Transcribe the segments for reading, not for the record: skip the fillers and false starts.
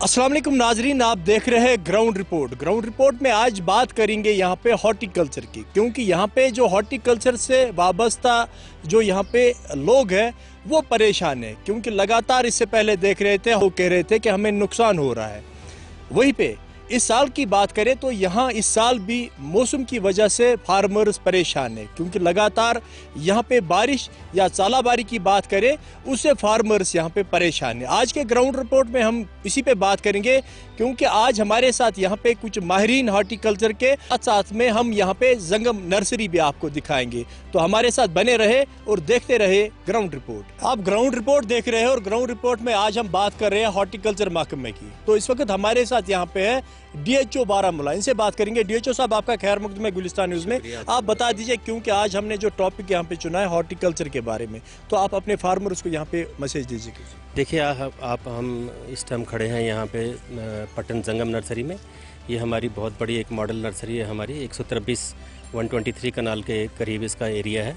अस्सलाम वालेकुम नाजरीन, आप देख रहे हैं ग्राउंड रिपोर्ट। ग्राउंड रिपोर्ट में आज बात करेंगे यहाँ पे हॉर्टिकल्चर की, क्योंकि यहाँ पे जो हॉर्टिकल्चर से वाबस्ता जो यहाँ पे लोग हैं वो परेशान है, क्योंकि लगातार इससे पहले देख रहे थे, वो कह रहे थे कि हमें नुकसान हो रहा है। वहीं पे इस साल की बात करें तो यहाँ इस साल भी मौसम की वजह से फार्मर्स परेशान है, क्योंकि लगातार यहाँ पे बारिश या चालाबारी की बात करें उससे फार्मर्स यहाँ पे परेशान है। आज के ग्राउंड रिपोर्ट में हम इसी पे बात करेंगे, क्योंकि आज हमारे साथ यहाँ पे कुछ माहिरीन हॉर्टिकल्चर के साथ में हम यहाँ पे जंगम नर्सरी भी आपको दिखाएंगे। तो हमारे साथ बने रहे और देखते रहे ग्राउंड रिपोर्ट। आप ग्राउंड रिपोर्ट देख रहे हैं और ग्राउंड रिपोर्ट में आज हम बात कर रहे हैं हॉर्टिकल्चर महकमे की। तो इस वक्त हमारे साथ यहाँ पे है DHO बारामूला, इनसे बात करेंगे। DHO साहब, आपका खैर मकदम है गुलिस्तान न्यूज़ में। आप बता दीजिए, क्योंकि आज हमने जो टॉपिक यहाँ पे चुना है हॉर्टिकल्चर के बारे में, तो आप अपने फार्मर्स को यहाँ पे मैसेज दीजिए। देखिए हम इस टाइम खड़े हैं यहाँ पे पटन जंगम नर्सरी में। ये हमारी बहुत बड़ी एक मॉडल नर्सरी है। हमारी 123 कनाल के करीब इसका एरिया है।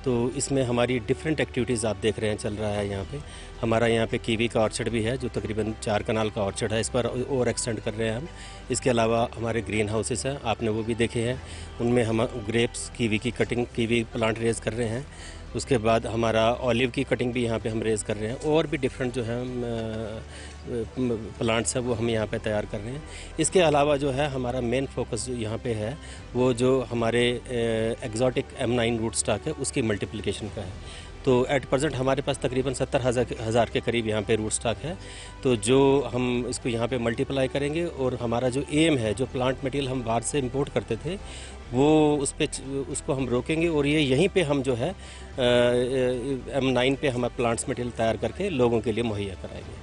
तो इसमें हमारी डिफरेंट एक्टिविटीज़ आप देख रहे हैं चल रहा है यहाँ पे। हमारा यहाँ पे कीवी का ऑर्चर्ड भी है, जो तकरीबन 4 कनाल का ऑर्चर्ड है। इस पर और एक्सटेंड कर रहे हैं हम। इसके अलावा हमारे ग्रीन हाउसेस हैं, आपने वो भी देखे हैं। उनमें हम ग्रेप्स, कीवी की कटिंग, कीवी प्लांट रेज कर रहे हैं। उसके बाद हमारा ऑलिव की कटिंग भी यहाँ पे हम रेज़ कर रहे हैं, और भी डिफरेंट जो है प्लांट्स हैं वो हम यहाँ पे तैयार कर रहे हैं। इसके अलावा जो है हमारा मेन फोकस जो यहाँ पे है वो जो हमारे एग्जॉटिक M9 रूट स्टॉक है उसकी मल्टीप्लिकेशन का है। तो एट प्रेजेंट हमारे पास तकरीबन 70,000 के करीब यहाँ पे रूट स्टॉक है। तो जो हम इसको यहाँ पे मल्टीप्लाई करेंगे, और हमारा जो एम है, जो प्लांट मटेरियल हम बाहर से इंपोर्ट करते थे वो उसको हम रोकेंगे, और ये यहीं पे हम जो है M9 पे हम प्लांट्स मटेरियल तैयार करके लोगों के लिए मुहैया कराएंगे।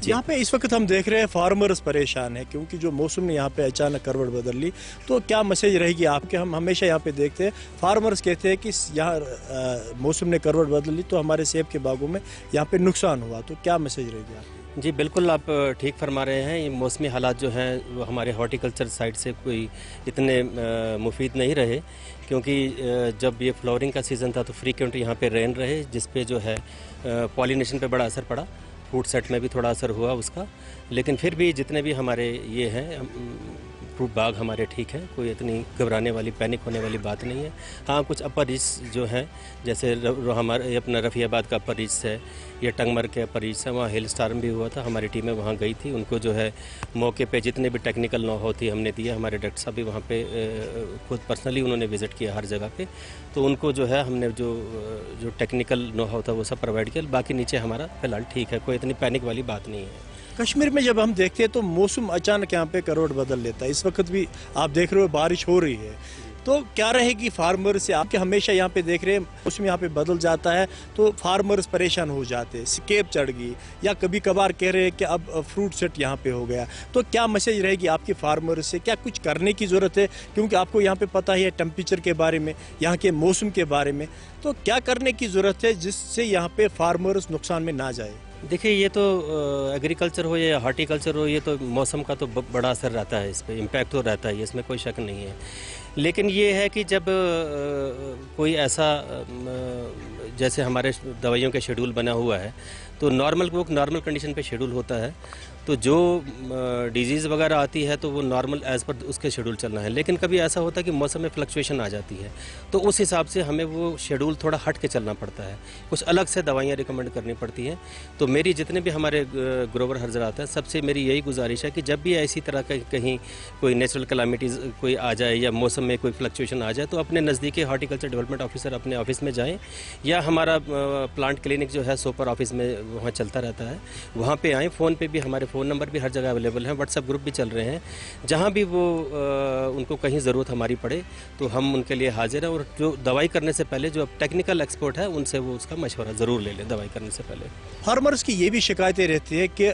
यहाँ पे इस वक्त हम देख रहे हैं फार्मर्स परेशान है, क्योंकि जो मौसम ने यहाँ पे अचानक करवट बदल ली। तो क्या मैसेज रहेगी आपके? हम हमेशा यहाँ पे देखते हैं फार्मर्स कहते हैं कि यहाँ मौसम ने करवट बदल ली तो हमारे सेब के बागों में यहाँ पे नुकसान हुआ। तो क्या मैसेज रहेगी आपकी? जी बिल्कुल, आप ठीक फरमा रहे हैं। ये मौसमी हालात जो हैं वो हमारे हॉर्टिकल्चर साइड से कोई इतने मुफीद नहीं रहे, क्योंकि जब ये फ्लावरिंग का सीज़न था तो फ्रीक्वेंट यहाँ पे रेन रहे, जिस पे जो है पॉलिनेशन पे बड़ा असर पड़ा। फ्रूट सेट में भी थोड़ा असर हुआ उसका, लेकिन फिर भी जितने भी हमारे ये हैं फ्रूट बाग हमारे ठीक हैं। कोई इतनी घबराने वाली, पैनिक होने वाली बात नहीं है। हाँ, कुछ अपर रीच जो हैं, जैसे हमारे अपना रफ़ियाबाद का अपर रीच है या टंगमर के अपर रीच है, वहाँ हेल स्टार्म भी हुआ था। हमारी टीमें वहाँ गई थी, उनको जो है मौके पे जितने भी टेक्निकल नो हाउ थी हमने दिया। हमारे डॉक्टर साहब भी वहाँ पे खुद पर्सनली उन्होंने विज़िट किया हर जगह पे। तो उनको जो है हमने जो टेक्निकल नो हाउ था वो सब प्रोवाइड किया। बाकी नीचे हमारा फिलहाल ठीक है, कोई इतनी पैनिक वाली बात नहीं है। कश्मीर में जब हम देखते हैं तो मौसम अचानक यहाँ पे करवट बदल लेता है। इस वक्त भी आप देख रहे हो बारिश हो रही है, तो क्या रहेगी फार्मर से? आपके हमेशा यहाँ पे देख रहे हैं मौसम यहाँ पे बदल जाता है तो फार्मर्स परेशान हो जाते हैं, स्केप चढ़ गई, या कभी कभार कह रहे हैं कि अब फ्रूट सेट यहाँ पे हो गया। तो क्या मैसेज रहेगी आपके फार्मर से? क्या कुछ करने की ज़रूरत है? क्योंकि आपको यहाँ पे पता ही है टेम्परेचर के बारे में, यहाँ के मौसम के बारे में। तो क्या करने की ज़रूरत है जिससे यहाँ पे फार्मर्स नुकसान में ना जाए? देखिए, ये तो एग्रीकल्चर हो या हॉर्टिकल्चर हो, ये तो मौसम का तो बड़ा असर रहता है, इस पर इम्पैक्ट तो रहता है, इसमें कोई शक नहीं है। लेकिन ये है कि जब कोई ऐसा जैसे हमारे दवाइयों के शेड्यूल बना हुआ है तो नॉर्मल कंडीशन पे शेड्यूल होता है। तो जो डिजीज़ वगैरह आती है तो वो नॉर्मल एज़ पर उसके शेड्यूल चलना है। लेकिन कभी ऐसा होता है कि मौसम में फ्लक्चुएशन आ जाती है, तो उस हिसाब से हमें वो शेड्यूल थोड़ा हट के चलना पड़ता है, कुछ अलग से दवाइयाँ रिकमेंड करनी पड़ती हैं। तो मेरी जितने भी हमारे ग्रोवर हजरात हैं, सबसे मेरी यही गुजारिश है कि जब भी ऐसी तरह का कहीं कोई नेचुरल कैलामिटीज़ कोई आ जाए या मौसम में कोई फ्लक्चुएशन आ जाए, तो अपने नज़दीकी हॉर्टिकल्चर डेवलपमेंट ऑफिसर अपने ऑफिस में जाएँ, या हमारा प्लांट क्लिनिक जो है सोपर ऑफिस में वहाँ चलता रहता है, वहाँ पे आएँ। फ़ोन पे भी हमारे फ़ोन नंबर भी हर जगह अवेलेबल हैं, व्हाट्सएप ग्रुप भी चल रहे हैं। जहाँ भी वो उनको कहीं ज़रूरत हमारी पड़े तो हम उनके लिए हाजिर हैं। और जो दवाई करने से पहले जो टेक्निकल एक्सपर्ट है उनसे वो उसका मशवरा ज़रूर ले लें दवाई करने से पहले। फार्मर्स की ये भी शिकायतें रहती है कि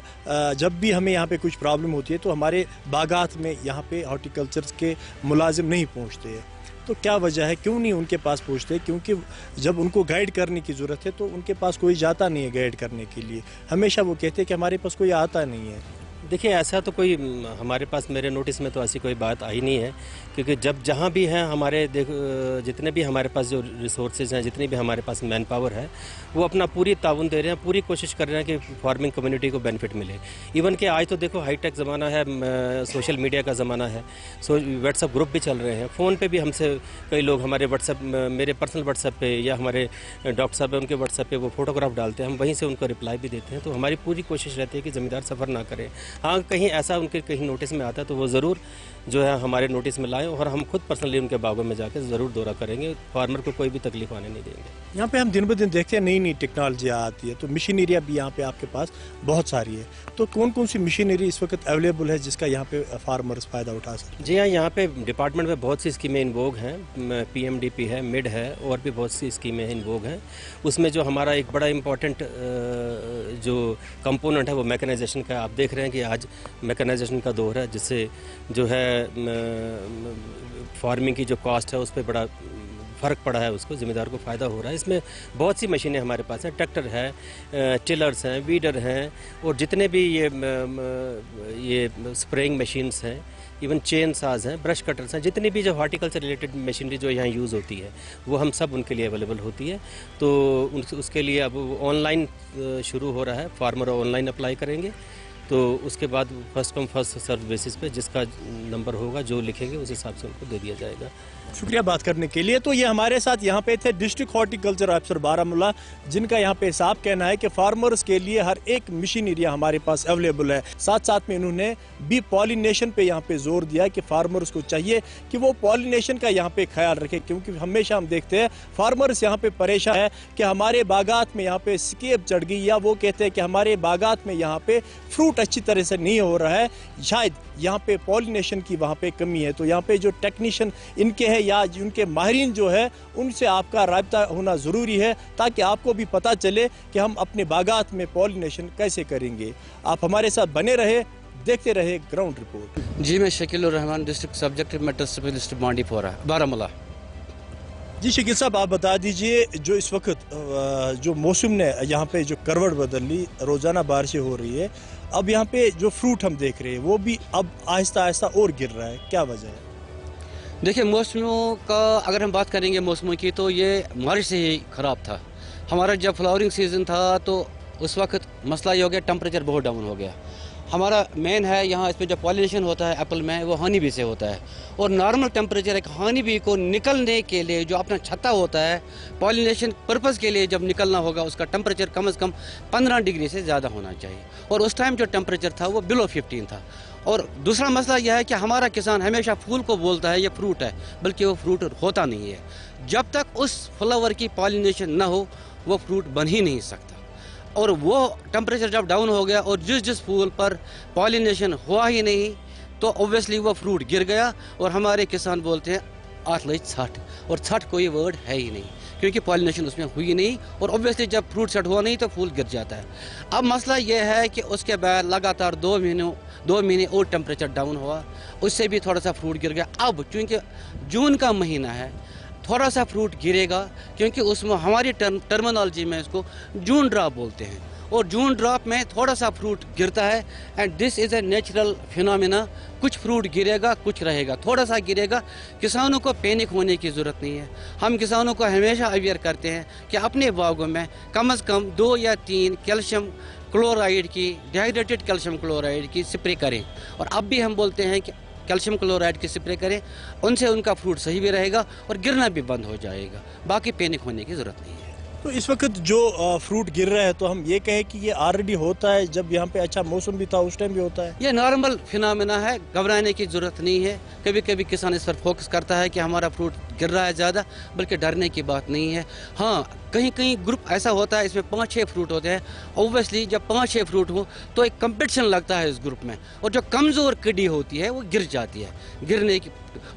जब भी हमें यहाँ पे कुछ प्रॉब्लम होती है तो हमारे बागात में यहाँ पे हॉर्टिकल्चर के मुलाजिम नहीं पहुँचते हैं। तो क्या वजह है, क्यों नहीं उनके पास पहुँचते? क्योंकि जब उनको गाइड करने की ज़रूरत है तो उनके पास कोई जाता नहीं है गाइड करने के लिए। हमेशा वो कहते हैं कि हमारे पास कोई आता नहीं है। देखिए ऐसा तो कोई हमारे पास मेरे नोटिस में तो ऐसी कोई बात आई नहीं है, क्योंकि जब जहाँ भी हैं हमारे जितने भी हमारे पास जो रिसोर्सेज हैं, जितनी भी हमारे पास मैन पावर है, वो अपना पूरी ताउन दे रहे हैं, पूरी कोशिश कर रहे हैं कि फार्मिंग कम्युनिटी को बेनिफिट मिले। इवन कि आज तो देखो हाईटेक ज़माना है, सोशल मीडिया का ज़माना है, व्हाट्सएप ग्रुप भी चल रहे हैं, फ़ोन पे भी हमसे कई लोग हमारे व्हाट्सएप, मेरे पर्सनल व्हाट्सएप पे या हमारे डॉक्टर साहब हैं उनके व्हाट्सएप पे वो फोटोग्राफ डालते हैं, हम वहीं से उनको रिप्लाई भी देते हैं। तो हमारी पूरी कोशिश रहती है कि ज़मींदार सफ़र ना करें। हाँ, कहीं ऐसा उनके कहीं नोटिस में आता है तो वो ज़रूर जो है हमारे नोटिस में लाएं, और हम खुद पर्सनली उनके बागों में जाकर ज़रूर दौरा करेंगे। फार्मर को कोई भी तकलीफ आने नहीं देंगे। यहाँ पे हम दिन ब दिन देखते हैं नई नई टेक्नोलॉजी आती है, तो मशीनरियाँ भी यहाँ पे आपके पास बहुत सारी है। तो कौन कौन सी मशीनरी इस वक्त अवेलेबल है जिसका यहाँ पे फार्मर्स फ़ायदा उठा सकते जी हाँ, यहाँ पे डिपार्टमेंट में बहुत सी स्कीमें इन्वोग हैं, PMDP है, मिड है, और भी बहुत सी स्कीमें इन्वोग हैं। उसमें जो हमारा एक बड़ा इम्पॉर्टेंट जो कंपोनेंट है वो मैकेनाइजेशन का। आप देख रहे हैं कि आज मैकेनाइजेशन का दौर है, जिससे जो है फार्मिंग की जो कॉस्ट है उस पर बड़ा फ़र्क पड़ा है, उसको ज़िम्मेदार को फ़ायदा हो रहा है। इसमें बहुत सी मशीनें हमारे पास हैं, ट्रैक्टर है, टिलर्स हैं, वीडर हैं, और जितने भी ये स्प्रेइंग मशीन्स हैं, इवन चेन साज हैं, ब्रश कटर्स हैं, जितनी भी जो हॉर्टिकल्चर रिलेटेड मशीनरी जो यहाँ यूज़ होती है वो हम सब उनके लिए अवेलेबल होती है। तो उसके लिए अब ऑनलाइन शुरू हो रहा है, फार्मर ऑनलाइन अप्लाई करेंगे, तो उसके बाद first come first serve basis पे जिसका नंबर होगा, जो लिखेंगे उस हिसाब से उनको दे दिया जाएगा। शुक्रिया बात करने के लिए। तो ये हमारे साथ यहाँ पे थे डिस्ट्रिक्ट हॉर्टिकल्चर अफसर बारामूला, जिनका यहाँ पे साफ कहना है कि फार्मर्स के लिए हर एक मशीनरी हमारे पास अवेलेबल है। साथ साथ में इन्होंने बी पॉलिनेशन पे यहाँ पे जोर दिया कि फार्मर्स को चाहिए कि वो पॉलिनेशन का यहाँ पे ख्याल रखें, क्योंकि हमेशा हम देखते हैं फार्मर्स यहाँ पे परेशान है कि हमारे बागात में यहाँ पे स्केप चढ़ गई, या वो कहते हैं कि हमारे बागात में यहाँ पे फ्रूट अच्छी तरह से नहीं हो रहा है, शायद यहाँ पे पॉलिनेशन की वहाँ पे कमी है। तो यहाँ पे जो टेक्नीशियन इनके हैं या उनके माहिरीन जो है, उनसे आपका राब्ता होना ज़रूरी है, ताकि आपको भी पता चले कि हम अपने बागात में पॉलिनेशन कैसे करेंगे। आप हमारे साथ बने रहे, देखते रहे ग्राउंड रिपोर्ट। जी, मैं Shakeel Rahman, district subject matter specialist Bandipora Baramulla. जी शकील साहब, आप बता दीजिए, जो इस वक्त जो मौसम ने यहाँ पे जो करवट बदल ली, रोज़ाना बारिशें हो रही है, अब यहाँ पे जो फ्रूट हम देख रहे हैं वो भी अब आहिस्ता आहिस्ता और गिर रहा है, क्या वजह है? देखिए, मौसमों का अगर हम बात करेंगे मौसमों की, तो ये मार्च से ही ख़राब था। हमारा जब फ्लावरिंग सीज़न था तो उस वक्त मसला ये हो गया, टेम्परेचर बहुत डाउन हो गया। हमारा मेन है यहाँ इसमें जो पॉलिनेशन होता है एप्पल में, वो हनी बी से होता है, और नॉर्मल टेम्परेचर एक हनी बी को निकलने के लिए जो अपना छत्ता होता है पॉलिनेशन पर्पज़ के लिए जब निकलना होगा, उसका टेम्परेचर कम से कम 15 डिग्री से ज़्यादा होना चाहिए, और उस टाइम जो टेम्परेचर था वो बिलो 15 था। और दूसरा मसला यह है कि हमारा किसान हमेशा फूल को बोलता है ये फ्रूट है, बल्कि वो फ्रूट होता नहीं है। जब तक उस फ्लावर की पॉलिनेशन ना हो वो फ्रूट बन ही नहीं सकता, और वो टेम्परेचर जब डाउन हो गया और जिस फूल पर पॉलिनेशन हुआ ही नहीं, तो ऑब्वियसली वो फ्रूट गिर गया, और हमारे किसान बोलते हैं आठ लई छठ, और छठ कोई वर्ड है ही नहीं, क्योंकि पॉलिनेशन उसमें हुई नहीं, और ऑब्वियसली जब फ्रूट सेट हुआ नहीं तो फूल गिर जाता है। अब मसला ये है कि उसके बाद लगातार 2 महीने और टेम्परेचर डाउन हुआ, उससे भी थोड़ा सा फ्रूट गिर गया। अब चूँकि जून का महीना है, थोड़ा सा फ्रूट गिरेगा, क्योंकि उसमें हमारी टर्मिनोलॉजी में इसको जून ड्रॉप बोलते हैं, और जून ड्रॉप में थोड़ा सा फ्रूट गिरता है, and this is a natural phenomena. कुछ फ्रूट गिरेगा, कुछ रहेगा, थोड़ा सा गिरेगा। किसानों को पैनिक होने की ज़रूरत नहीं है। हम किसानों को हमेशा अवेयर करते हैं कि अपने बागों में कम से कम 2 या 3 कैल्शियम क्लोराइड की, डिहाइड्रेटेड कैल्शियम क्लोराइड की स्प्रे करें, और अब भी हम बोलते हैं कि कैल्शियम क्लोराइड की स्प्रे करें, उनसे उनका फ्रूट सही भी रहेगा और गिरना भी बंद हो जाएगा। बाकी पैनिक होने की ज़रूरत नहीं है। तो इस वक्त जो फ्रूट गिर रहा है, तो हम ये कहें कि ये ऑलरेडी होता है, जब यहाँ पे अच्छा मौसम भी था उस टाइम भी होता है? ये नॉर्मल फिनोमेना है, घबराने की ज़रूरत नहीं है। कभी कभी किसान इस पर फोकस करता है कि हमारा फ्रूट गिर रहा है ज़्यादा, बल्कि डरने की बात नहीं है। हाँ, कहीं कहीं ग्रुप ऐसा होता है, इसमें 5-6 फ्रूट होते हैं। ऑब्वियसली जब 5-6 फ्रूट हो तो एक कंपटीशन लगता है इस ग्रुप में, और जो कमज़ोर कड़ी होती है वो गिर जाती है। गिरने की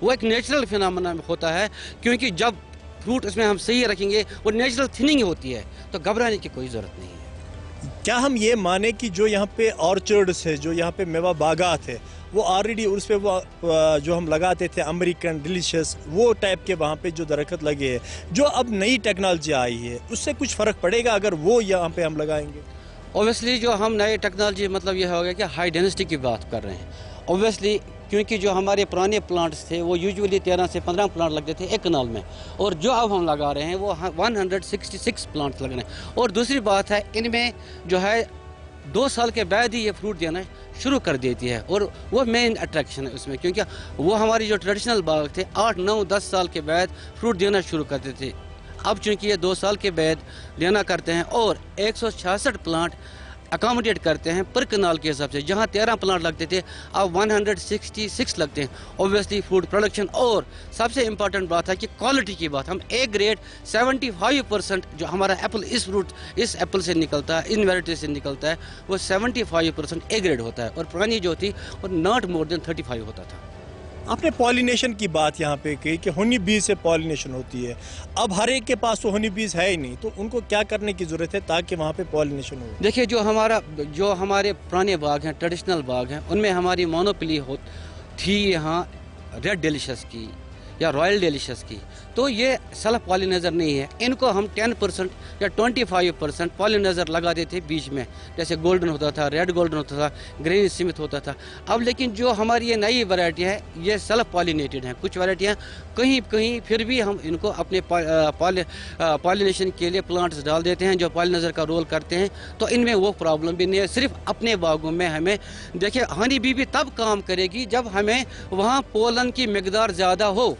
वो एक नेचुरल फिनोमेना होता है, क्योंकि जब फ्रूट इसमें हम सही रखेंगे, वो नेचुरल थिनिंग होती है, तो घबराने की कोई ज़रूरत नहीं है। क्या हम ये माने कि जो यहाँ पे ऑर्चर्ड्स है, जो यहाँ पे मेवा बागात है, वो ऑलरेडी उस पे वो जो हम लगाते थे अमेरिकन डिलीशियस, वो टाइप के वहाँ पे जो दरख्त लगे हैं, जो अब नई टेक्नोलॉजी आई है, उससे कुछ फ़र्क पड़ेगा अगर वो यहाँ पे हम लगाएंगे? ओबियसली जो हम नए टेक्नोलॉजी मतलब ये हो गया कि हाई डेंसिटी की बात कर रहे हैं। ओबियसली क्योंकि जो हमारे पुराने प्लांट्स थे वो यूजुअली 13 से 15 प्लांट लगते थे एक कनाल में, और जो अब हम लगा रहे हैं वो 166 प्लांट्स लग रहे हैं। और दूसरी बात है, इनमें जो है 2 साल के बाद ही ये फ्रूट देना शुरू कर देती है, और वो मेन अट्रैक्शन है उसमें, क्योंकि वो हमारी जो ट्रेडिशनल बाग थे 8, 9, 10 साल के बाद फ्रूट देना शुरू करते थे। अब चूँकि ये 2 साल के बाद देना करते हैं और 166 प्लांट अकोमोडेट करते हैं पर कनाल के हिसाब से, जहाँ 13 प्लांट लगते थे अब 166 लगते हैं। ऑब्वियसली फूड प्रोडक्शन, और सबसे इम्पॉर्टेंट बात है कि क्वालिटी की बात, हम ए ग्रेड 75% जो हमारा एप्पल इस एप्पल से निकलता है, इन वैरायटी से निकलता है, वो 75% ए ग्रेड होता है, और पुरानी जो थी वो नॉट मोर देन 35 होता था। आपने पॉलिनेशन की बात यहाँ पे की कि हनी बीज से पॉलिनेशन होती है। अब हर एक के पास तो हनी बीज है ही नहीं, तो उनको क्या करने की ज़रूरत है ताकि वहाँ पे पॉलिनेशन हो? देखिए, जो हमारे पुराने बाग हैं, ट्रेडिशनल बाग हैं, उनमें हमारी मोनोपोली थी यहाँ रेड डेलिशियस की या रॉयल डेलिशियस की, तो ये सेल्फ पॉलिनाइजर नहीं है। इनको हम 10% या 25% पॉलिनाइजर लगा देते बीच में, जैसे गोल्डन होता था, रेड गोल्डन होता था, ग्रीन स्मिथ होता था। अब लेकिन जो हमारी ये नई वैरायटी है ये सेल्फ पॉलिनेटेड हैं। कुछ वैरायटियाँ कहीं कहीं फिर भी हम इनको अपने पॉलिनेशन के लिए प्लांट्स डाल देते हैं जो पॉलिनाइजर का रोल करते हैं, तो इनमें वो प्रॉब्लम भी नहीं है। सिर्फ अपने बागों में हमें देखिए, हनी बी भी तब काम करेगी जब हमें वहाँ पोलन की मिकदार ज़्यादा हो,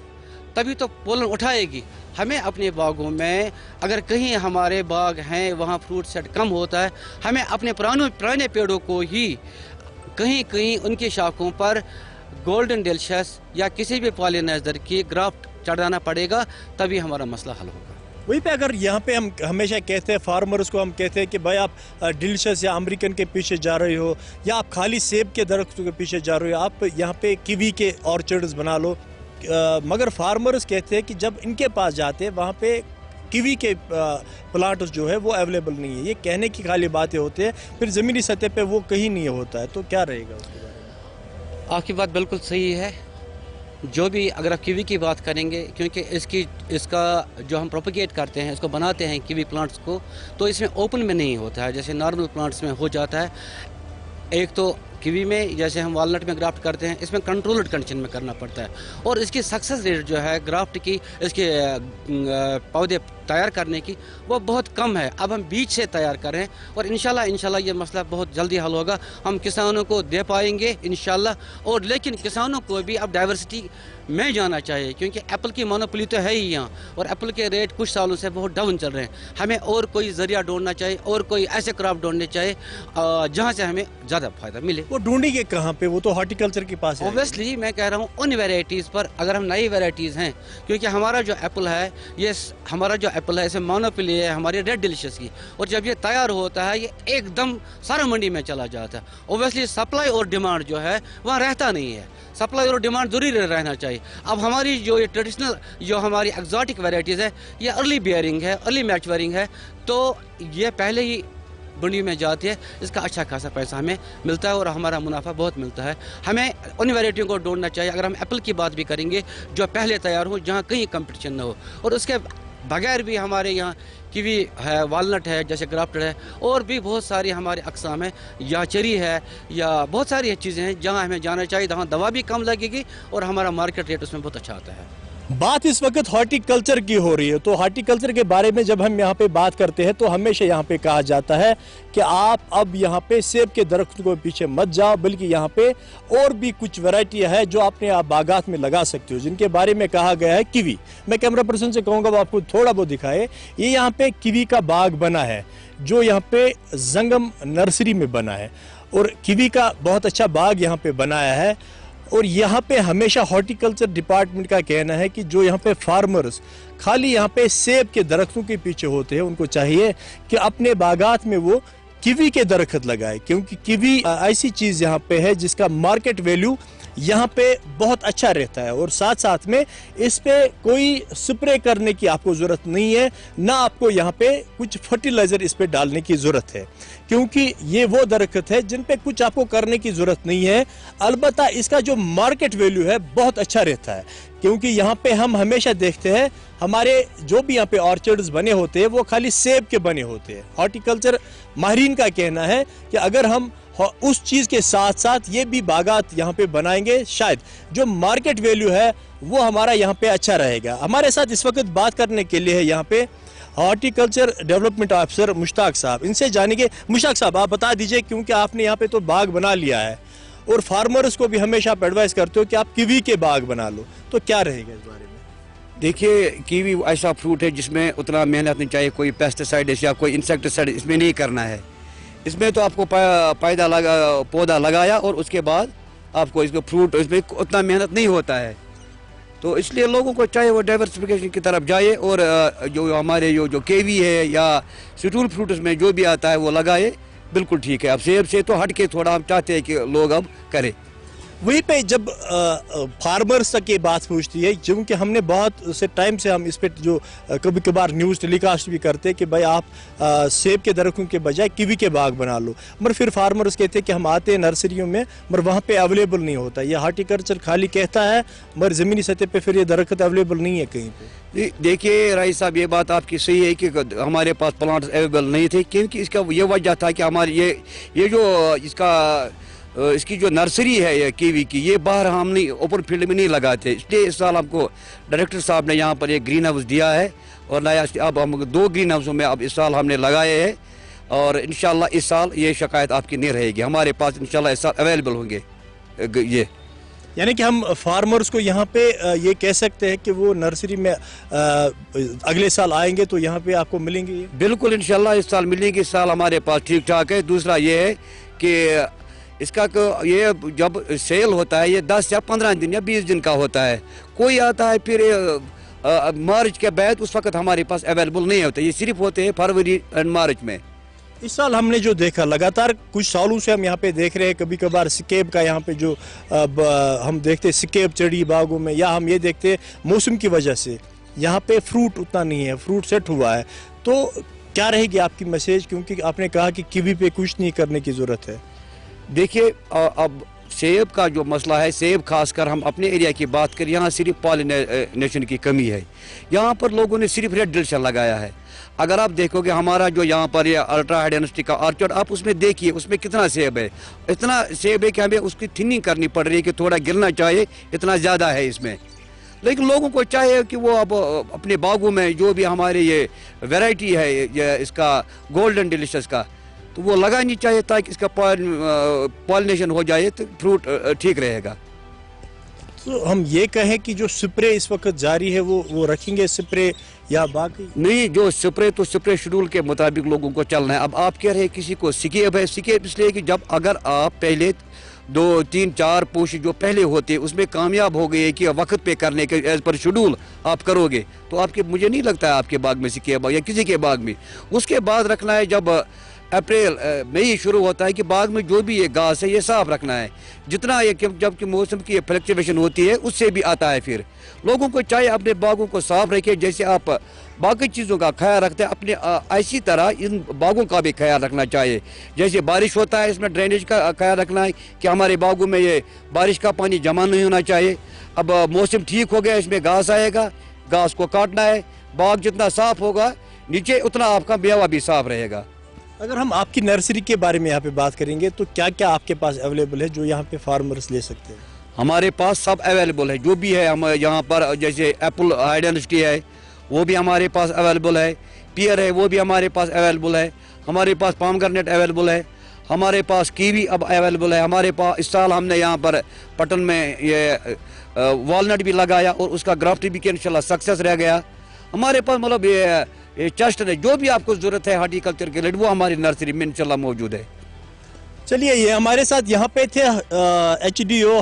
तभी तो पोलन उठाएगी। हमें अपने बागों में अगर कहीं हमारे बाग हैं वहाँ फ्रूट सेट कम होता है, हमें अपने पुराने पेड़ों को ही कहीं कहीं उनकी शाखों पर गोल्डन डेलिशियस या किसी भी पॉलिनाइजर की ग्राफ्ट चढ़ाना पड़ेगा, तभी हमारा मसला हल होगा। वहीं पे अगर यहाँ पे हम हमेशा कहते हैं फार्मर्स को, हम कहते हैं कि भाई आप डिलीशियस या अमेरिकन के पीछे जा रहे हो, या आप खाली सेब के दरख्तों के पीछे जा रहे हो, आप यहाँ पे कीवी के ऑर्चर्ड्स बना लो, मगर फार्मर्स कहते हैं कि जब इनके पास जाते हैं वहाँ पे कीवी के प्लांट्स जो है वो अवेलेबल नहीं है। ये कहने की खाली बातें होते हैं, फिर ज़मीनी सतह पे वो कहीं नहीं होता है। तो क्या रहेगा उसके बारे में? आपकी बात बिल्कुल सही है। जो भी अगर आप कीवी की बात करेंगे, क्योंकि इसका जो हम प्रोपगेट करते हैं, इसको बनाते हैं कीवी प्लांट्स को, तो इसमें ओपन में नहीं होता है जैसे नॉर्मल प्लांट्स में हो जाता है। एक तो कीवी में जैसे हम वालनट में ग्राफ्ट करते हैं, इसमें कंट्रोल्ड कंडीशन में करना पड़ता है, और इसकी सक्सेस रेट जो है ग्राफ्ट की, इसके पौधे तैयार करने की, वो बहुत कम है। अब हम बीज से तैयार कर रहे हैं, और इंशाल्लाह ये मसला बहुत जल्दी हल होगा। हम किसानों को दे पाएंगे इंशाल्लाह। और लेकिन किसानों को भी अब डाइवर्सिटी में जाना चाहिए, क्योंकि एप्पल की मोनोपोली तो है ही यहाँ, और एप्पल के रेट कुछ सालों से बहुत डाउन चल रहे हैं। हमें और कोई जरिया ढूंढना चाहिए, और कोई ऐसे क्रॉप ढूंढने चाहिए जहाँ से हमें ज़्यादा फायदा मिले। वो ढूंढेंगे कहाँ पे? वो तो हॉर्टिकल्चर के पास है। ऑब्वियसली मैं कह रहा हूँ उन वेराइटीज़ पर, अगर हम नई वेराइटीज़ हैं, क्योंकि हमारा जो एप्पल है, ये हमारा जो एप्पल है इसे मोनोपोली है हमारी रेड डिलीशियस की, और जब ये तैयार होता है ये एकदम सारा मंडी में चला जाता है। ऑब्वियसली सप्लाई और डिमांड जो है वहाँ रहता नहीं है। सप्लाई और डिमांड जरूरी रहना चाहिए। अब हमारी जो ये ट्रेडिशनल जो हमारी एक्जॉटिक वेराइटीज़ है, ये अर्ली बियरिंग है, अर्ली मैच्योरिंग है, तो ये पहले ही मंडी में जाती है, इसका अच्छा खासा पैसा हमें मिलता है और हमारा मुनाफा बहुत मिलता है। हमें उन वैरायटियों को ढूंढना चाहिए। अगर हम एप्पल की बात भी करेंगे जो पहले तैयार हो, जहाँ कहीं कंपटीशन ना हो, और उसके बगैर भी हमारे यहाँ कीवी है, वालनट है, जैसे ग्राफ्टेड है, और भी बहुत सारी हमारे अक़साम है, या चेरी है, या बहुत सारी चीज़ें हैं जहाँ हमें जाना चाहिए, जहाँ दवा भी कम लगेगी और हमारा मार्केट रेट उसमें बहुत अच्छा आता है। बात इस वक्त हॉर्टिकल्चर की हो रही है, तो हॉर्टिकल्चर के बारे में जब हम यहाँ पे बात करते हैं तो हमेशा यहाँ पे कहा जाता है कि आप अब यहाँ पे सेब के दरख्त को पीछे मत जाओ, बल्कि यहाँ पे और भी कुछ वैरायटियाँ हैं जो अपने आप बागात में लगा सकते हो, जिनके बारे में कहा गया है कीवी। मैं कैमरा पर्सन से कहूँगा वो आपको थोड़ा बहुत दिखाए। ये यहाँ पे कीवी का बाग बना है जो यहाँ पे जंगम नर्सरी में बना है, और कीवी का बहुत अच्छा बाग यहाँ पे बनाया है। और यहाँ पे हमेशा हॉर्टिकल्चर डिपार्टमेंट का कहना है कि जो यहाँ पे फार्मर्स खाली यहाँ पे सेब के दरख्तों के पीछे होते हैं, उनको चाहिए कि अपने बागात में वो कीवी के दरख्त लगाए, क्योंकि कीवी ऐसी चीज़ यहाँ पे है जिसका मार्केट वैल्यू यहाँ पे बहुत अच्छा रहता है और साथ साथ में इस पे कोई स्प्रे करने की आपको ज़रूरत नहीं है, ना आपको यहाँ पे कुछ फर्टिलाइज़र इस पे डालने की ज़रूरत है, क्योंकि ये वो दरख्त है जिन पे कुछ आपको करने की ज़रूरत नहीं है। अलबत्ता इसका जो मार्केट वैल्यू है बहुत अच्छा रहता है, क्योंकि यहाँ पे हम हमेशा देखते हैं हमारे जो भी यहाँ पे ऑर्चर्ड्स बने होते हैं वो खाली सेब के बने होते हैं। हॉर्टिकल्चर माहिरीन का कहना है कि अगर हम उस चीज़ के साथ साथ ये भी बागात यहाँ पे बनाएंगे, शायद जो मार्केट वैल्यू है वो हमारा यहाँ पे अच्छा रहेगा। हमारे साथ इस वक्त बात करने के लिए है यहाँ पे हॉर्टिकल्चर डेवलपमेंट ऑफिसर मुश्ताक साहब। इनसे जानेंगे। मुश्ताक साहब, आप बता दीजिए, क्योंकि आपने यहाँ पे तो बाग बना लिया है और फार्मर्स को भी हमेशा आप एडवाइस करते हो कि आप कीवी के बाग बना लो, तो क्या रहेगा इस बारे में? देखिए, कीवी ऐसा फ्रूट है जिसमें उतना मेहनत नहीं चाहिए, कोई पेस्टिसाइड या कोई इंसेक्टिसाइड इसमें नहीं करना है। इसमें तो आपको पौधा लगाया और उसके बाद आपको इसको फ्रूट, इसमें उतना मेहनत नहीं होता है। तो इसलिए लोगों को चाहे वो डाइवर्सिफिकेशन की तरफ जाए और जो हमारे जो केवी है या स्टूल फ्रूट्स में जो भी आता है वो लगाए, बिल्कुल ठीक है। अब सेब से तो हट के थोड़ा हम चाहते हैं कि लोग अब करें। वहीं पे जब फार्मर्स तक ये बात पहुँचती है, क्योंकि हमने बहुत से टाइम से हम इस पे जो कभी कभार न्यूज़ टेलीकास्ट भी करते हैं कि भाई आप सेब के दरख्तों के बजाय कीवी के बाग बना लो, मगर फिर फार्मर्स कहते हैं कि हम आते हैं नर्सरियों में मगर वहाँ पे अवेलेबल नहीं होता। ये हार्टिकल्चर खाली कहता है मगर ज़मीनी सतह पे फिर ये दरख्त अवेलेबल नहीं है कहीं पे। देखिए राइस साहब, ये बात आपकी सही है कि हमारे पास प्लांट्स अवेलेबल नहीं थे, क्योंकि इसका ये वजह था कि हमारे ये जो इसकी जो नर्सरी है ये कीवी की, ये बाहर हम नहीं ओपन फील्ड में नहीं लगाते। इसलिए इस साल हमको डायरेक्टर साहब ने यहाँ पर एक ग्रीन हाउस दिया है और नया, अब हम 2 ग्रीन हाउसों में अब इस साल हमने लगाए हैं और इंशाल्लाह इस साल ये शिकायत आपकी नहीं रहेगी। हमारे पास इंशाल्लाह इस साल अवेलेबल होंगे ये। यानी कि हम फार्मर्स को यहाँ पे ये कह सकते हैं कि वो नर्सरी में अगले साल आएंगे तो यहाँ पे आपको मिलेंगे? बिल्कुल, इंशाल्लाह इस साल मिलेंगे। इस साल हमारे पास ठीक ठाक है। दूसरा ये है कि इसका ये जब सेल होता है ये 10 या 15 दिन या 20 दिन का होता है। कोई आता है फिर मार्च के बाद, उस वक्त हमारे पास अवेलेबल नहीं होता। ये सिर्फ होते हैं फरवरी एंड मार्च में। इस साल हमने जो देखा, लगातार कुछ सालों से हम यहाँ पे देख रहे हैं, कभी कभार सिकेब का यहाँ पे जो हम देखते हैं सिकेब चढ़ी बागों में, या हम ये देखते हैं मौसम की वजह से यहाँ पे फ्रूट उतना नहीं है, फ्रूट सेट हुआ है। तो क्या रहेगी आपकी मैसेज, क्योंकि आपने कहा कि कीवी पे कुछ नहीं करने की ज़रूरत है? देखिए, अब सेब का जो मसला है, सेब खासकर हम अपने एरिया की बात करें, यहाँ सिर्फ पॉलिनेशन की कमी है। यहाँ पर लोगों ने सिर्फ रेड डिलीशियस लगाया है। अगर आप देखोगे हमारा जो यहाँ पर ये अल्ट्रा हाई डेंसिटी का ऑर्चर्ड, आप उसमें देखिए उसमें कितना सेब है। इतना सेब है कि हमें उसकी थिनिंग करनी पड़ रही है कि थोड़ा गिरना चाहिए, इतना ज़्यादा है इसमें। लेकिन लोगों को चाहिए कि वो अब अपने बागों में जो भी हमारे ये वैरायटी है ये इसका गोल्डन डिलीशियस का, तो वो लगानी चाहिए ताकि इसका पॉलिनेशन हो जाए तो फ्रूट ठीक रहेगा। तो हम ये कहें कि जो स्प्रे इस वक्त जारी है वो रखेंगे स्प्रे या बाकी नहीं? जो स्प्रे तो स्प्रे शेड्यूल के मुताबिक लोगों को चलना है। अब आप कह रहे हैं किसी को सिकेब है, सिकेब इसलिए कि जब अगर आप पहले 2, 3, 4 पोश जो पहले होते उसमें कामयाब हो गए कि वक्त पे करने के एज पर शेड्यूल आप करोगे, तो आपके, मुझे नहीं लगता है आपके बाग में सिकेब या किसी के बाग में। उसके बाद रखना है जब अप्रैल मई शुरू होता है कि बाग में जो भी ये घास है ये साफ रखना है। जितना ये जबकि मौसम की फ्लक्चुएशन होती है उससे भी आता है। फिर लोगों को चाहिए अपने बागों को साफ रखें। जैसे आप बाकी चीज़ों का ख्याल रखते हैं, अपने ऐसी तरह इन बागों का भी ख्याल रखना चाहिए। जैसे बारिश होता है, इसमें ड्रेनेज का ख्याल रखना है कि हमारे बागों में ये बारिश का पानी जमा नहीं होना चाहिए। अब मौसम ठीक हो गया, इसमें घास आएगा, घास को काटना है। बाग जितना साफ होगा नीचे उतना आपका मेवा भी साफ रहेगा। अगर हम आपकी नर्सरी के बारे में यहाँ पे बात करेंगे तो क्या क्या आपके पास अवेलेबल है जो यहाँ पे फार्मर्स ले सकते हैं? हमारे पास सब अवेलेबल है, जो भी है। हम यहाँ पर जैसे एप्पल हाई डेंसिटी है वो भी हमारे पास अवेलेबल है, पियर है वो भी हमारे पास अवेलेबल है, हमारे पास पोमेग्रेनेट अवेलेबल है, हमारे पास कीवी अब अवेलेबल है। हमारे पास इस साल हमने यहाँ पर पटन में ये वॉलनट भी लगाया और उसका ग्राफ्टिंग भी इंशाल्लाह सक्सेस रह गया। हमारे पास मतलब ये चेस्ट है, जो भी आपको ज़रूरत है हार्टिकल्चर के लिए वो हमारी नर्सरी में इंशाल्लाह मौजूद है। चलिए, ये हमारे साथ यहाँ पे थे HDO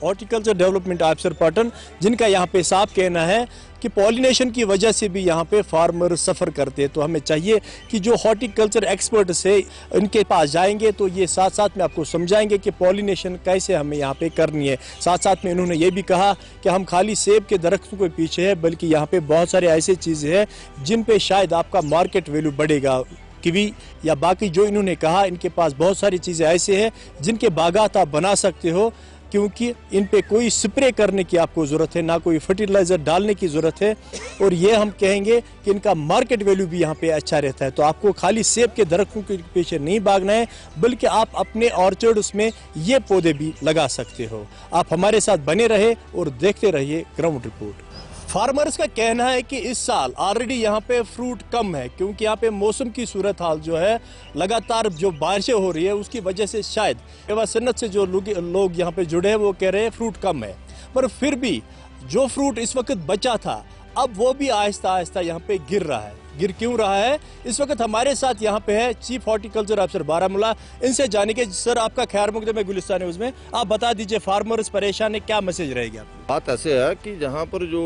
horticulture development officer Patan, जिनका यहाँ पे साफ कहना है कि पॉलिनेशन की वजह से भी यहाँ पे फार्मर सफ़र करते हैं। तो हमें चाहिए कि जो हॉर्टिकल्चर एक्सपर्ट्स है इनके पास जाएंगे तो ये साथ साथ में आपको समझाएंगे कि पॉलिनेशन कैसे हमें यहाँ पे करनी है। साथ साथ में इन्होंने ये भी कहा कि हम खाली सेब के दरख्तों के पीछे है, बल्कि यहाँ पे बहुत सारे ऐसे चीज़ें हैं जिन पे शायद आपका मार्केट वैल्यू बढ़ेगा। कीवी या बाकी जो इन्होंने कहा, इनके पास बहुत सारी चीज़ें ऐसे हैं जिनके बागात आप बना सकते हो, क्योंकि इन पे कोई स्प्रे करने की आपको ज़रूरत है, ना कोई फर्टिलाइज़र डालने की ज़रूरत है। और ये हम कहेंगे कि इनका मार्केट वैल्यू भी यहाँ पे अच्छा रहता है। तो आपको खाली सेब के दरख्तों के पीछे नहीं भागना है, बल्कि आप अपने ऑर्चर्ड्स में ये पौधे भी लगा सकते हो। आप हमारे साथ बने रहे और देखते रहिए ग्राउंड रिपोर्ट। फार्मर्स का कहना है कि इस साल ऑलरेडी यहाँ पे फ्रूट कम है, क्योंकि यहाँ पे मौसम की सूरत हाल जो है, लगातार जो बारिशें हो रही है उसकी वजह से शायद एवं सन्नत से जो लोग यहाँ पे जुड़े हैं वो कह रहे हैं फ्रूट कम है। पर फिर भी जो फ्रूट इस वक्त बचा था, अब वो भी आहिस्ता आहिस्ता यहाँ पे गिर रहा है। गिर क्यों रहा है? इस वक्त हमारे साथ यहाँ पे है चीफ हॉर्टिकल्चर ऑफिसर बारामूला। इनसे जानेंगे। सर, आपका खैर मकदम है गुलिस्तान न्यूज़ में, आप बता दीजिए फार्मर्स परेशान है, क्या मैसेज रहेगी आपकी? बात ऐसे है कि जहाँ पर जो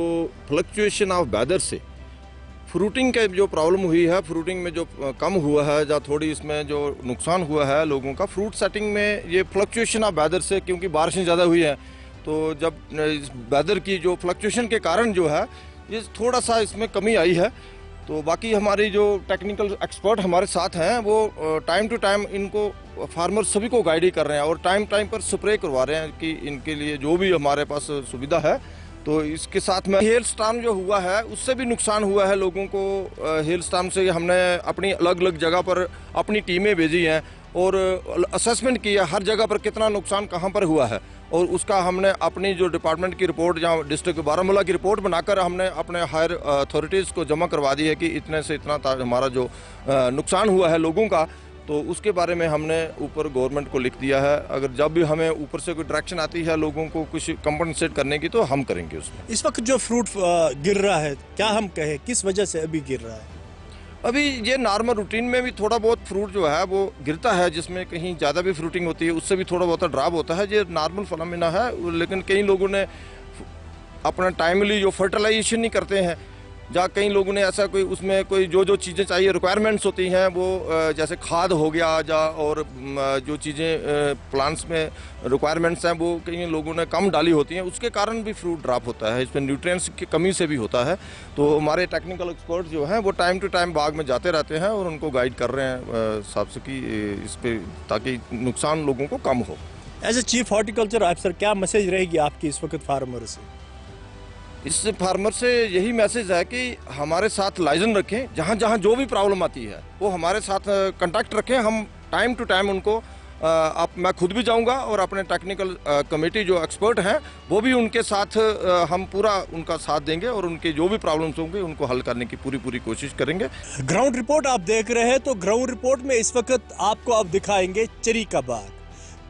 फ्लक्चुएशन ऑफ वेदर से फ्रूटिंग के जो प्रॉब्लम हुई है, फ्रूटिंग में जो कम हुआ है या थोड़ी इसमें जो नुकसान हुआ है लोगों का फ्रूट सेटिंग में, ये फ्लक्चुएशन ऑफ वेदर से, क्योंकि बारिशें ज़्यादा हुई हैं, तो जब वेदर की जो फ्लक्चुएशन के कारण जो है ये थोड़ा सा इसमें कमी आई है। तो बाकी हमारी जो टेक्निकल एक्सपर्ट हमारे साथ हैं वो टाइम टू टाइम इनको फार्मर सभी को गाइड ही कर रहे हैं और टाइम टाइम पर स्प्रे करवा रहे हैं कि इनके लिए जो भी हमारे पास सुविधा है। तो इसके साथ में हेल स्टॉर्म जो हुआ है उससे भी नुकसान हुआ है लोगों को। हेल स्टॉर्म से हमने अपनी अलग अलग जगह पर अपनी टीमें भेजी हैं और असेसमेंट किया हर जगह पर कितना नुकसान कहाँ पर हुआ है, और उसका हमने अपनी जो डिपार्टमेंट की रिपोर्ट या डिस्ट्रिक्ट बारामूला की रिपोर्ट बनाकर हमने अपने हायर अथॉरिटीज़ को जमा करवा दी है कि इतने से इतना हमारा जो नुकसान हुआ है लोगों का, तो उसके बारे में हमने ऊपर गवर्नमेंट को लिख दिया है। अगर जब भी हमें ऊपर से कोई डायरेक्शन आती है लोगों को कुछ कंपनसेट करने की, तो हम करेंगे उसमें। इस वक्त जो फ्रूट गिर रहा है, क्या हम कहें किस वजह से अभी गिर रहा है? अभी ये नॉर्मल रूटीन में भी थोड़ा बहुत फ्रूट जो है वो गिरता है, जिसमें कहीं ज़्यादा भी फ्रूटिंग होती है उससे भी थोड़ा बहुत ड्रॉप होता है। ये नॉर्मल फिनोमेना है, लेकिन कई लोगों ने अपना टाइमली जो फर्टिलाइजेशन नहीं करते हैं, या कई लोगों ने ऐसा कोई उसमें कोई जो चीज़ें चाहिए रिक्वायरमेंट्स होती हैं वो जैसे खाद हो गया या और जो चीज़ें प्लांट्स में रिक्वायरमेंट्स हैं वो कई लोगों ने कम डाली होती हैं, उसके कारण भी फ्रूट ड्रॉप होता है। इसमें न्यूट्रिएंट्स की कमी से भी होता है। तो हमारे टेक्निकल एक्सपर्ट जो हैं वो टाइम टू टाइम बाग में जाते रहते हैं और उनको गाइड कर रहे हैं साफ सकी इस पर, ताकि नुकसान लोगों को कम हो। As a chief horticulture officer क्या मैसेज रहेगी आपकी इस वक्त फार्मर से? इस फार्मर से यही मैसेज है कि हमारे साथ लाइजन रखें, जहाँ जहाँ जो भी प्रॉब्लम आती है वो हमारे साथ कांटेक्ट रखें। हम टाइम टू टाइम उनको मैं खुद भी जाऊंगा और अपने टेक्निकल कमेटी जो एक्सपर्ट हैं वो भी उनके साथ हम पूरा उनका साथ देंगे और उनके जो भी प्रॉब्लम्स होंगे उनको हल करने की पूरी कोशिश करेंगे। ग्राउंड रिपोर्ट आप देख रहे हैं, तो ग्राउंड रिपोर्ट में इस वक्त आपको अब दिखाएंगे चेरी का बाग,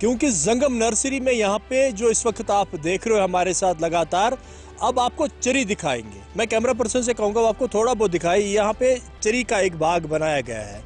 क्योंकि जंगम नर्सरी में यहाँ पे जो इस वक्त आप देख रहे हो हमारे साथ लगातार, अब आपको चेरी दिखाएंगे। मैं कैमरा पर्सन से कहूँगा आपको थोड़ा बहुत दिखाई। यहाँ पे चेरी का एक बाग बनाया गया है,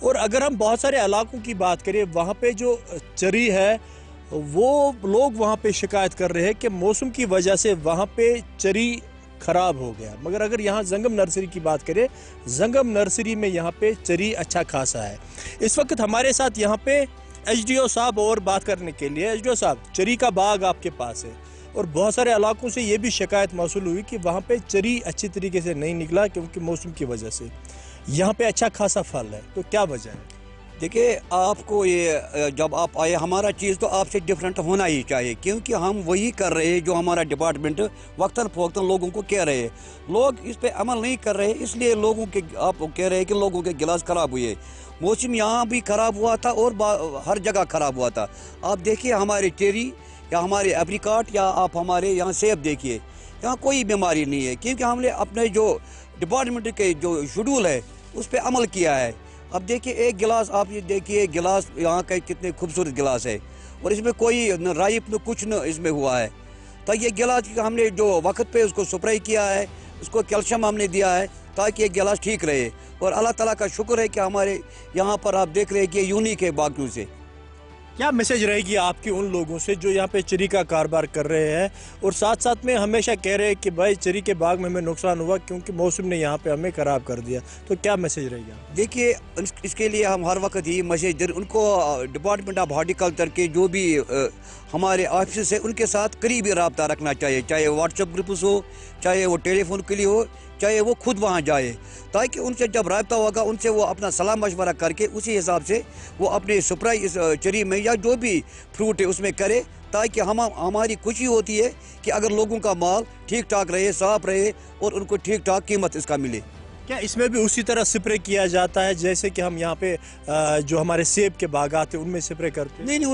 और अगर हम बहुत सारे इलाकों की बात करें, वहाँ पे जो चेरी है वो लोग वहाँ पे शिकायत कर रहे हैं कि मौसम की वजह से वहाँ पे चेरी खराब हो गया। मगर अगर यहाँ जंगम नर्सरी की बात करें, जंगम नर्सरी में यहाँ पे चेरी अच्छा खासा है। इस वक्त हमारे साथ यहाँ पे एचडीओ साहब और बात करने के लिए। एचडीओ साहब, चेरी का बाग आपके पास है और बहुत सारे इलाकों से ये भी शिकायत मौसूल हुई कि वहाँ पे चेरी अच्छी तरीके से नहीं निकला क्योंकि मौसम की वजह से। यहाँ पे अच्छा खासा फल है, तो क्या वजह है? देखिए, आपको ये जब आप आए, हमारा चीज़ तो आपसे डिफरेंट होना ही चाहिए, क्योंकि हम वही कर रहे हैं जो हमारा डिपार्टमेंट वक्तन फ़वक्तन लोगों को कह रहे हैं। लोग इस पे अमल नहीं कर रहे, इसलिए लोगों के आप कह रहे हैं कि लोगों के गिलास ख़राब हुए। मौसम यहाँ भी ख़राब हुआ था और हर जगह ख़राब हुआ था। आप देखिए हमारे चेरी या हमारे एप्रिकॉट या आप हमारे यहाँ सेब देखिए, यहाँ कोई बीमारी नहीं है, क्योंकि हमने अपने जो डिपार्टमेंट के जो शेड्यूल है उस पर अमल किया है। अब देखिए एक गिलास, आप ये देखिए गिलास यहाँ का कितने खूबसूरत गिलास है, और इसमें कोई न राइप न कुछ न इसमें हुआ है। तो ये गिलास हमने जो वक्त पे उसको स्प्रे किया है, उसको कैल्शियम हमने दिया है ताकि ये गिलास ठीक रहे। और अल्लाह ताला का शुक्र है कि हमारे यहाँ पर आप देख रहे हैं कि यूनिक है बाकियों से। क्या मैसेज रहेगी आपकी उन लोगों से जो यहाँ पे चेरी का कारोबार कर रहे हैं और साथ साथ में हमेशा कह रहे हैं कि भाई चेरी के बाग में हमें नुकसान हुआ क्योंकि मौसम ने यहाँ पे हमें ख़राब कर दिया, तो क्या मैसेज रहेगा? देखिए, इसके लिए हम हर वक्त ही मैसेज उनको डिपार्टमेंट ऑफ हॉर्टिकल्चर के जो भी हमारे ऑफिस है उनके साथ करीबी रब्ता रखना चाहिए, चाहे व्हाट्सएप ग्रुप्स हो, चाहे वो टेलीफोन के लिए हो, चाहे वो खुद वहाँ जाए, ताकि उनसे जब रब्ता होगा उनसे वो अपना सलाह मशवरा करके उसी हिसाब से वो अपने स्प्रे इस चेरी में या जो भी फ्रूट है उसमें करे, ताकि हमारी खुशी होती है कि अगर लोगों का माल ठीक ठाक रहे, साफ रहे और उनको ठीक ठाक कीमत इसका मिले। क्या इसमें भी उसी तरह स्प्रे किया जाता है जैसे कि हम यहाँ पे जो हमारे सेब के बागात हैं उनमें स्प्रे करते हैं? नहीं,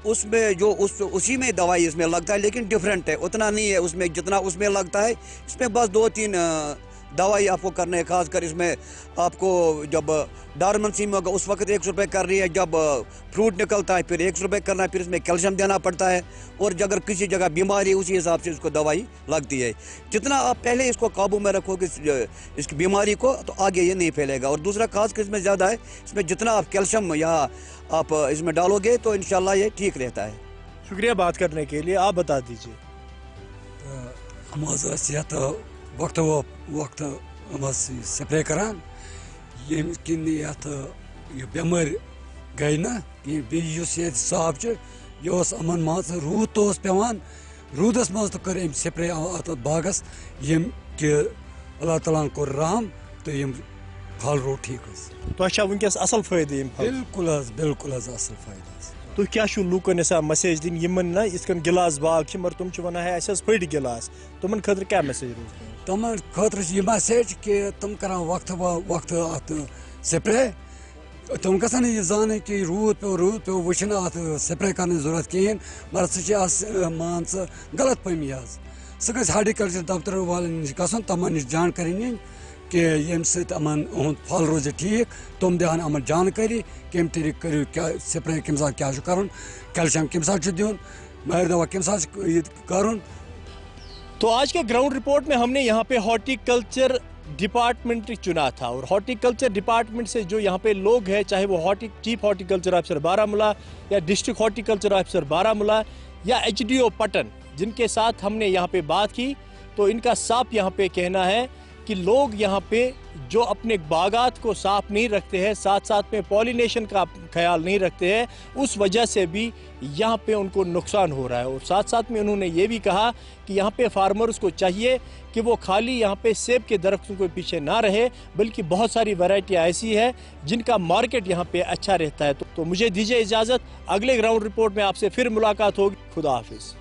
उसमें जो उसी में दवाई इसमें लगता है, लेकिन डिफरेंट है, उतना नहीं है उसमें जितना उसमें लगता है। इसमें बस 2-3 दवाई आपको करने है, खासकर इसमें आपको जब डॉर्मेंसी में होगा उस वक्त 100 रुपये कर रही है, जब फ्रूट निकलता है फिर 100 रुपये करना है, फिर इसमें कैल्शियम देना पड़ता है, और अगर किसी जगह बीमारी है उसी हिसाब से उसको दवाई लगती है। जितना आप पहले इसको काबू में रखोगे इसकी बीमारी को, तो आगे ये नहीं फैलेगा। और दूसरा खास कर इसमें ज़्यादा है, इसमें जितना आप कैल्शियम या आप इसमें डालोगे तो इंशाल्लाह ये ठीक रहता है। शुक्रिया बात करने के लिए। आप बता दीजिए। वक्त स्प्रे करान ये किन ये बेमार गई ना ये साफ यमन मान रूद तो पेवान रूदस मज तो कर स्प्रे अत बागस यम कि अल्लाह ताला कोर राम तो यम फल रो ठीक तो वनकस असल फायदे बिल्कुल असल फायदा। तो क्या लूकन मैसेज दिन यमन ना इस गिलास बाग मगर तुम वन है फट गिलास तुम खतर क्या मैसेज रोज तुम खतर यह मैसेज कि तुम कर वक्त अत स्प्रे तुम गसन यह जान कि रूद पे वो अत स्प्रे करने जरूरत कहें मगर सह मान गलत फहमी सह गई हार्टिकल्चर दफ्तर वाले नश गसन तमन नश जानकारी नी कि यम समन फल रोज ठीक, तुम दहन अमन जानकारी कम तरीक करो क्या स्प्रे कम साथ क्या कर कैल्शियम कम साथ दिन महर दवा कम साथ कर। तो आज के ग्राउंड रिपोर्ट में हमने यहाँ पे हॉर्टिकल्चर डिपार्टमेंट चुना था और हॉर्टिकल्चर डिपार्टमेंट से जो यहाँ पे लोग हैं, चाहे वो चीफ हॉर्टिकल्चर ऑफिसर बारामूला या डिस्ट्रिक्ट हॉर्टिकल्चर ऑफिसर बारामूला या HDO पटन, जिनके साथ हमने यहाँ पे बात की, तो इनका साफ यहाँ पे कहना है कि लोग यहाँ पे जो अपने बागात को साफ नहीं रखते हैं, साथ साथ में पॉलिनेशन का ख्याल नहीं रखते हैं, उस वजह से भी यहाँ पे उनको नुकसान हो रहा है। और साथ साथ में उन्होंने ये भी कहा कि यहाँ पे फार्मर्स को चाहिए कि वो खाली यहाँ पे सेब के दरख्तों के पीछे ना रहे, बल्कि बहुत सारी वैरायटियाँ ऐसी है जिनका मार्केट यहाँ पे अच्छा रहता है। तो मुझे दीजिए इजाज़त, अगले ग्राउंड रिपोर्ट में आपसे फिर मुलाकात होगी। खुदा हाफिज़।